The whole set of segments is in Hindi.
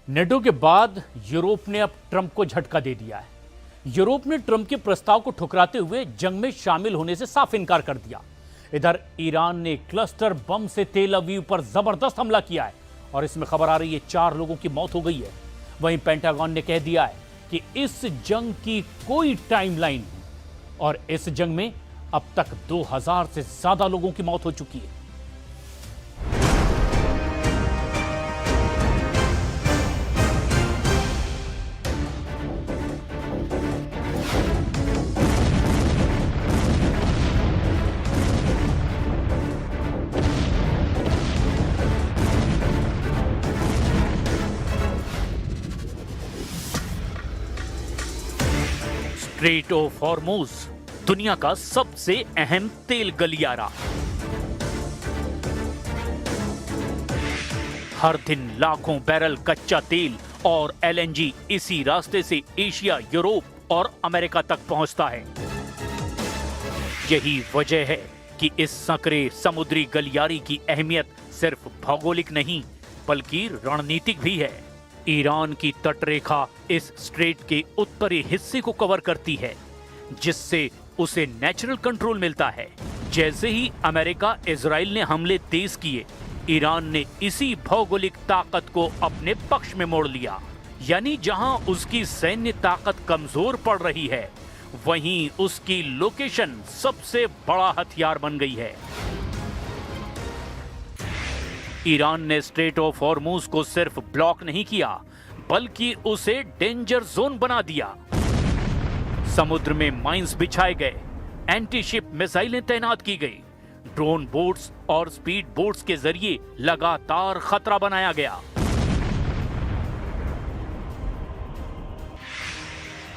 नेटो के बाद यूरोप ने अब ट्रंप को झटका दे दिया है। यूरोप ने ट्रंप के प्रस्ताव को ठुकराते हुए जंग में शामिल होने से साफ इनकार कर दिया। इधर ईरान ने क्लस्टर बम से तेल अवीव पर जबरदस्त हमला किया है और इसमें खबर आ रही है 4 लोगों की मौत हो गई है। वहीं पेंटागन ने कह दिया है कि इस जंग की कोई टाइमलाइन नहीं और इस जंग में अब तक 2000 से ज्यादा लोगों की मौत हो चुकी है। स्ट्रेट ऑफ हॉर्मुज दुनिया का सबसे अहम तेल गलियारा। हर दिन लाखों बैरल कच्चा तेल और एलएनजी इसी रास्ते से एशिया, यूरोप और अमेरिका तक पहुंचता है। यही वजह है कि इस संकरे समुद्री गलियारे की अहमियत सिर्फ भौगोलिक नहीं बल्कि रणनीतिक भी है। ईरान की तटरेखा इस स्ट्रेट के उत्तरी हिस्से को कवर करती है, जिससे उसे नेचुरल कंट्रोल मिलता है। जैसे ही अमेरिका इजराइल ने हमले तेज किए, ईरान ने इसी भौगोलिक ताकत को अपने पक्ष में मोड़ लिया। यानी जहां उसकी सैन्य ताकत कमजोर पड़ रही है, वहीं उसकी लोकेशन सबसे बड़ा हथियार बन गई है। ईरान ने स्ट्रेट ऑफ हॉर्मुज को सिर्फ ब्लॉक नहीं किया, बल्कि उसे डेंजर जोन बना दिया। समुद्र में माइंस बिछाए गए, एंटी शिप मिसाइलें तैनात की गई, ड्रोन बोट्स और स्पीड बोट्स के जरिए लगातार खतरा बनाया गया।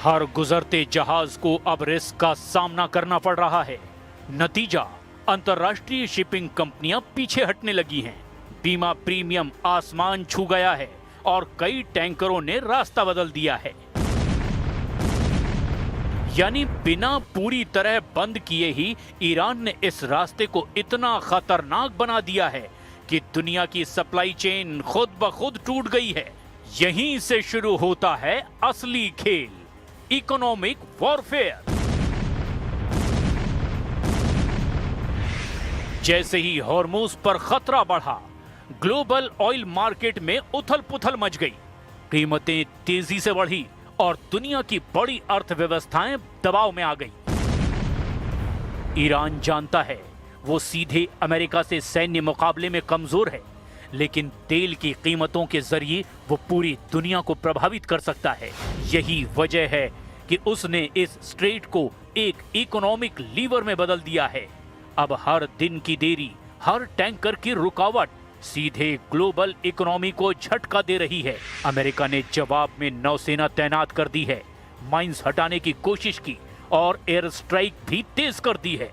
हर गुजरते जहाज को अब रिस्क का सामना करना पड़ रहा है। नतीजा, अंतर्राष्ट्रीय शिपिंग कंपनियां पीछे हटने लगी हैं। बीमा प्रीमियम आसमान छू गया है और कई टैंकरों ने रास्ता बदल दिया है। यानी बिना पूरी तरह बंद किए ही ईरान ने इस रास्ते को इतना खतरनाक बना दिया है कि दुनिया की सप्लाई चेन खुद ब खुद टूट गई है। यहीं से शुरू होता है असली खेल, इकोनॉमिक वॉरफेयर। जैसे ही हॉर्मुज पर खतरा बढ़ा, ग्लोबल ऑयल मार्केट में उथल-पुथल मच गई। कीमतें तेजी से बढ़ी और दुनिया की बड़ी अर्थव्यवस्थाएं दबाव में आ गई। ईरान जानता है वो सीधे अमेरिका से सैन्य मुकाबले में कमजोर है, लेकिन तेल की कीमतों के जरिए वो पूरी दुनिया को प्रभावित कर सकता है। यही वजह है कि उसने इस स्ट्रेट को एक इकोनॉमिक लीवर में बदल दिया है। अब हर दिन की देरी, हर टैंकर की रुकावट सीधे ग्लोबल इकोनॉमी को झटका दे रही है। अमेरिका ने जवाब में नौसेना तैनात कर दी है, माइंस हटाने की कोशिश की और एयर स्ट्राइक भी तेज कर दी है।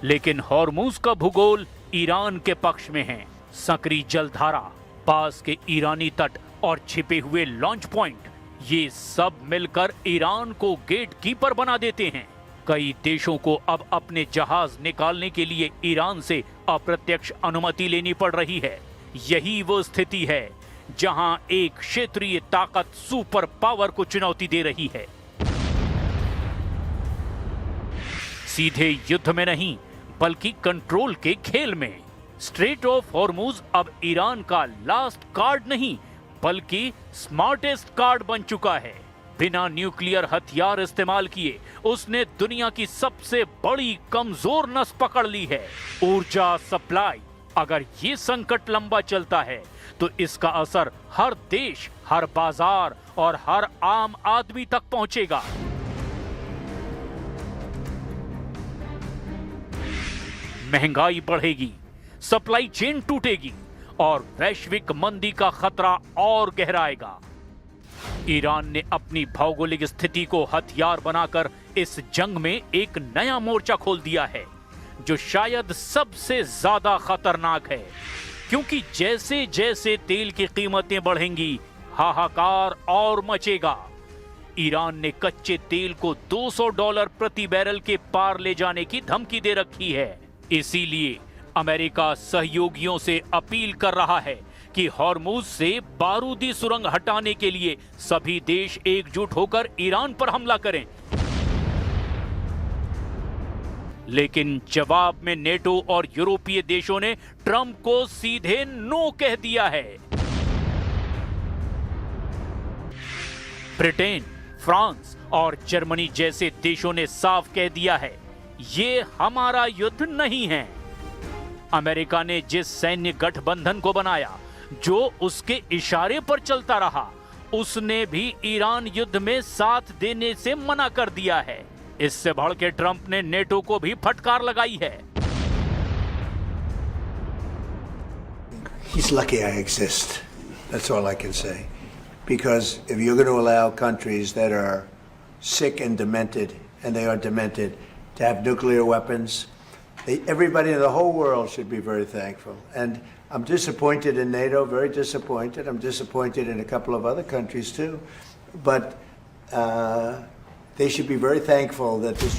लेकिन हॉर्मुज का भूगोल ईरान के पक्ष में है। संकरी जलधारा, पास के ईरानी तट और छिपे हुए लॉन्च पॉइंट, ये सब मिलकर ईरान को गेट कीपर बना देते हैं। कई देशों को अब अपने जहाज निकालने के लिए ईरान से अप्रत्यक्ष अनुमति लेनी पड़ रही है। यही वो स्थिति है जहां एक क्षेत्रीय ताकत सुपर पावर को चुनौती दे रही है। सीधे युद्ध में नहीं, बल्कि कंट्रोल के खेल में। स्ट्रेट ऑफ हॉर्मुज अब ईरान का लास्ट कार्ड नहीं, बल्कि स्मार्टेस्ट कार्ड बन चुका है। बिना न्यूक्लियर हथियार इस्तेमाल किए उसने दुनिया की सबसे बड़ी कमजोर नस पकड़ ली है, ऊर्जा सप्लाई। अगर ये संकट लंबा चलता है तो इसका असर हर देश, हर बाजार और हर आम आदमी तक पहुंचेगा। महंगाई बढ़ेगी, सप्लाई चेन टूटेगी और वैश्विक मंदी का खतरा और गहराएगा। ईरान ने अपनी भौगोलिक स्थिति को हथियार बनाकर इस जंग में एक नया मोर्चा खोल दिया है, जो शायद सबसे ज्यादा खतरनाक है। क्योंकि जैसे जैसे तेल की कीमतें बढ़ेंगी, हाहाकार और मचेगा। ईरान ने कच्चे तेल को $200 प्रति बैरल के पार ले जाने की धमकी दे रखी है। इसीलिए अमेरिका सहयोगियों से अपील कर रहा है कि हॉर्मुज से बारूदी सुरंग हटाने के लिए सभी देश एकजुट होकर ईरान पर हमला करें। लेकिन जवाब में नेटो और यूरोपीय देशों ने ट्रंप को सीधे नो कह दिया है। ब्रिटेन, फ्रांस और जर्मनी जैसे देशों ने साफ कह दिया है, ये हमारा युद्ध नहीं है। अमेरिका ने जिस सैन्य गठबंधन को बनाया, जो उसके इशारे पर चलता रहा, उसने भी ईरान युद्ध में साथ देने से मना कर दिया है। इससे बढ़ के ट्रंप ने नेटो को भी फटकार लगाई है। He's lucky I exist. That's all I can say. Because if you're going to allow countries that are sick and demented, and they are demented, to have nuclear weapons, everybody in the whole world should be very thankful. And I'm disappointed in NATO, very disappointed. I'm disappointed in a couple of other countries too. But they should be very thankful that this